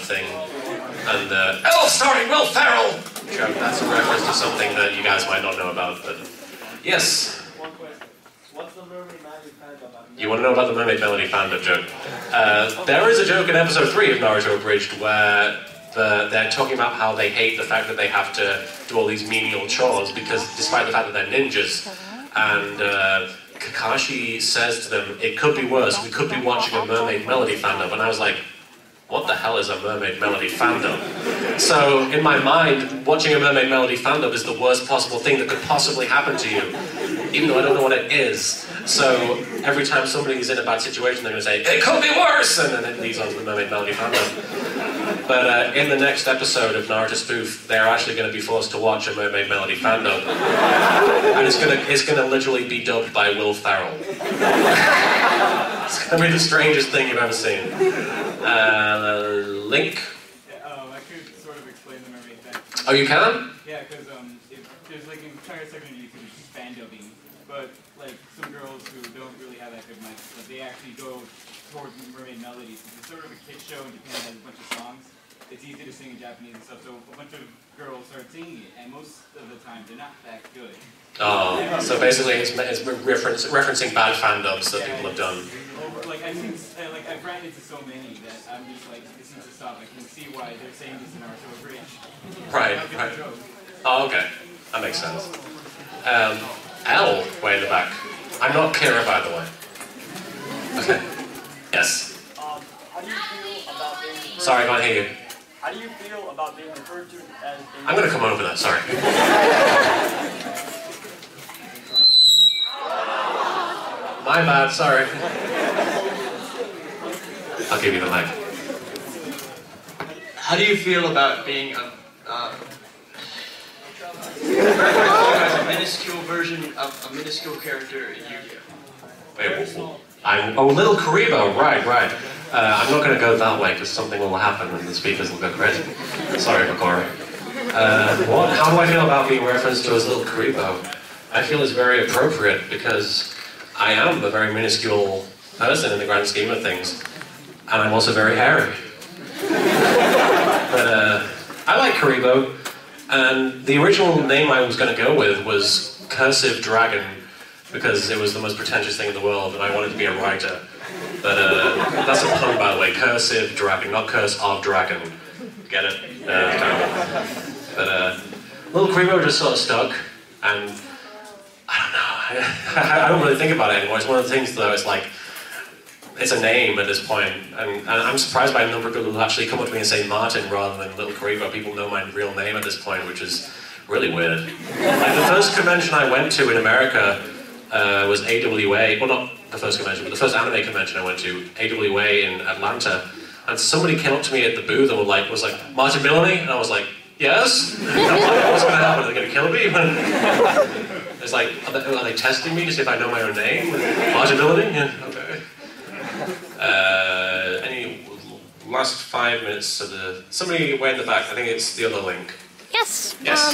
thing. And oh, starring Will Ferrell joke. That's a reference to something that you guys might not know about. But yes. One question. What's the Mermaid Melody fandom about? You want to know about the Mermaid Melody fandom joke? There is a joke in episode 3 of Naruto Abridged where they're talking about how they hate the fact that they have to do all these menial chores because, despite the fact that they're ninjas, and Kakashi says to them, "It could be worse. We could be watching a Mermaid Melody fandom." And I was like, what the hell is a Mermaid Melody fandom? So, in my mind, watching a Mermaid Melody fandom is the worst possible thing that could possibly happen to you, even though I don't know what it is. So, every time somebody's in a bad situation, they're going to say, "It could be worse!" And then it leads on to the Mermaid Melody fandom. But in the next episode of Naruto Spoof, they're actually going to be forced to watch a Mermaid Melody fandom. And it's going to literally be dubbed by Will Ferrell. It's going to be the strangest thing you've ever seen. Link? I could sort of explain the mermaid thing. Oh, you can? Yeah, because there's like an entire section of YouTube which is fan dubbing, but like some girls who don't really have that good mic, but they actually go towards Mermaid Melody. Since it's sort of a kid show in Japan that has a bunch of songs, it's easy to sing in Japanese and stuff, so a bunch of girls start singing it, and most of the time they're not that good. Oh, so basically it's referencing bad fan dubs that people have done. Like I've ran into so many that I'm just like, this needs to stop. I can see why they're saying this in Naruto Abridged. Right. Oh, okay. That makes sense. L, way in the back. I'm not Kira, by the way. Okay. Yes. How do you feel about being referred Sorry, I can't hear you. How do you feel about being referred to as a... I'm going to come over that, sorry. My bad, sorry. I'll give you the mic. How do you feel about being a minuscule version of a minuscule character in YuGiOh? Wait, oh, LittleKuriboh, right. I'm not going to go that way because something will happen and the speakers will go crazy. Sorry, Makori. How do I feel about being referenced to as LittleKuriboh? I feel it's very appropriate because I am a very minuscule person in the grand scheme of things. And I'm also very hairy. But I like Kuriboh, and the original name I was going to go with was Cursive Dragon, because it was the most pretentious thing in the world, and I wanted to be a writer. But that's a pun, by the way, Cursive Dragon, not Curse of Dragon. Get it? But LittleKuriboh just sort of stuck, and I don't know, I don't really think about it anymore. It's one of the things, though, it's like, it's a name at this point, and I'm surprised by a number of people who actually come up to me and say Martin rather than LittleKuriboh. People know my real name at this point, which is really weird. Like, the first convention I went to in America was AWA, well, not the first convention, but the first anime convention I went to, AWA in Atlanta, and somebody came up to me at the booth and was like, "Martin Melody?" And I was like, "Yes?" And I'm like, "What's going to happen? Are they going to kill me?" It's like, are they testing me to see if I know my own name? Martin Melody? Yeah, okay. Any last 5 minutes of the... Somebody way in the back, I think it's the other link. Yes. Yes.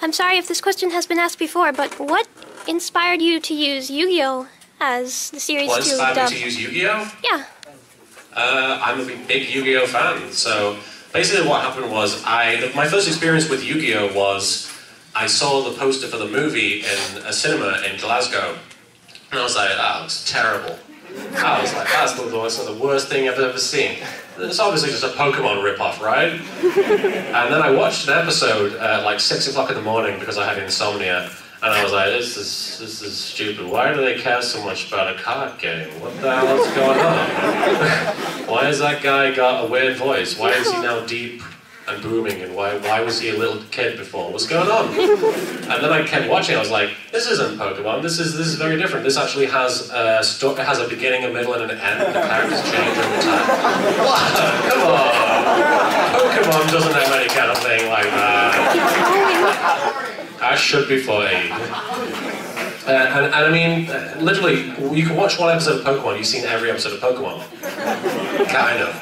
I'm sorry if this question has been asked before, but what inspired you to use YuGiOh as the series What to inspired dub? me to use YuGiOh? Yeah. I'm a big YuGiOh fan, so basically what happened was my first experience with YuGiOh was I saw the poster for the movie in a cinema in Glasgow, and I was like, "That looks terrible." I was like, "That's the worst thing I've ever seen." It's obviously just a Pokemon ripoff, right? And then I watched an episode at like 6 o'clock in the morning because I had insomnia, and I was like, this is stupid. Why do they care so much about a card game? What the hell is going on? Why has that guy got a weird voice? Why is he now deep and booming, and why was he a little kid before? What's going on? And then I kept watching, I was like, this isn't Pokemon, this is very different. This actually has it has a beginning, a middle, and an end. The characters change over time. What? Come on! Pokemon doesn't have any kind of thing like that. I should be 40. And I mean, literally, you can watch one episode of Pokemon, you've seen every episode of Pokemon. Kind of.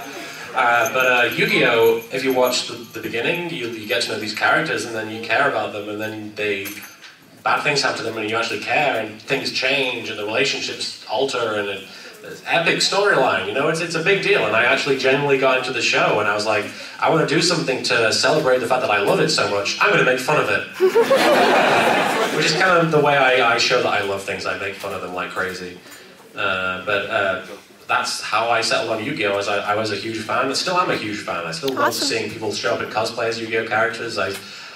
But YuGiOh, if you watch the beginning, you get to know these characters, and then you care about them, and then bad things happen to them, and you actually care, and things change, and the relationships alter, and epic storyline, you know, it's a big deal. And I actually genuinely got into the show and I was like, I want to do something to celebrate the fact that I love it so much. I'm going to make fun of it. Which is kind of the way I show that I love things. I make fun of them like crazy. But that's how I settled on YuGiOh, as I was a huge fan. I still am a huge fan. I still love seeing people show up in cosplay as YuGiOh characters. I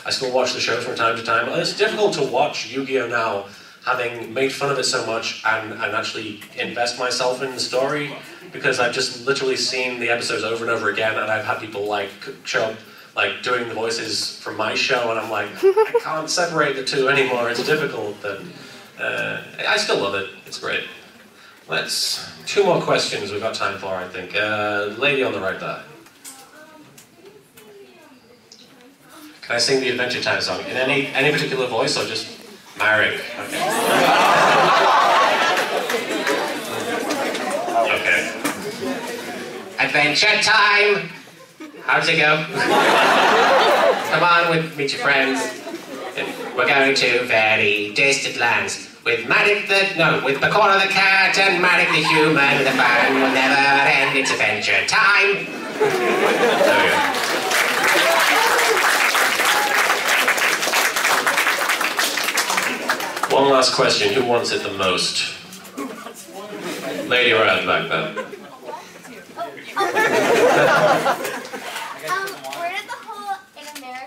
still watch the show from time to time. It's difficult to watch YuGiOh now, having made fun of it so much and actually invest myself in the story, because I've just literally seen the episodes over and over again, and I've had people like show up like doing the voices from my show, and I'm like, I can't separate the two anymore. It's difficult, but I still love it. It's great. Let's 2 more questions we've got time for, I think. Lady on the right there. Can I sing the Adventure Time song in any particular voice or just Marek? Okay. Okay. Adventure time! How does it go? Come on, meet your friends. We're going to very distant lands with Marek with the corner of the cat and Marek the human. The fun will never end. It's adventure time. There we go. One last question. Who wants it the most? Lady right at the back there. Where did the whole in America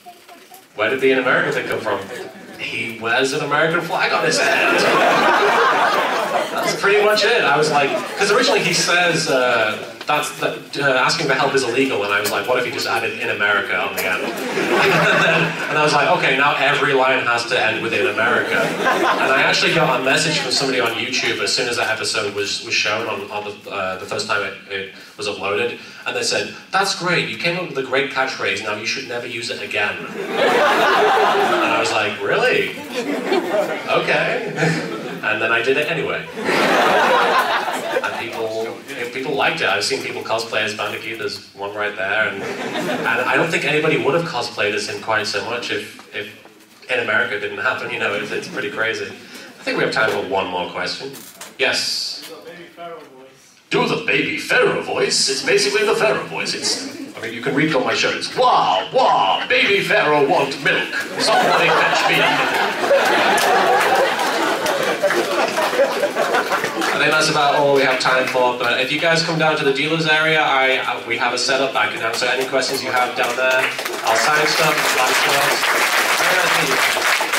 thing come from? Where did the In America thing come from? He wears an American flag on his head. That's pretty much it. I was like, because originally he says asking for help is illegal, and I was like, what if he just added "in America" on the end? And I was like, okay, now every line has to end with "in America." And I actually got a message from somebody on YouTube as soon as that episode was shown on the first time it was uploaded, and they said, "That's great. You came up with a great catchphrase. Now you should never use it again." And I was like, really? Okay. And then I did it anyway. And people liked it. I've seen people cosplay as Bandicoot. There's one right there, and I don't think anybody would have cosplayed as him quite so much if In America didn't happen. You know, it's pretty crazy. I think we have time for one more question. Yes. Do the baby Pharaoh voice. It's basically the Pharaoh voice. I mean, you can read on my shirt. It's wah wah. Baby Pharaoh want milk. Somebody fetch me a milk. I think that's about all we have time for, but if you guys come down to the dealer's area, we have a setup. I can answer any questions you have down there. I'll sign stuff, write stuff. Very nice meeting you.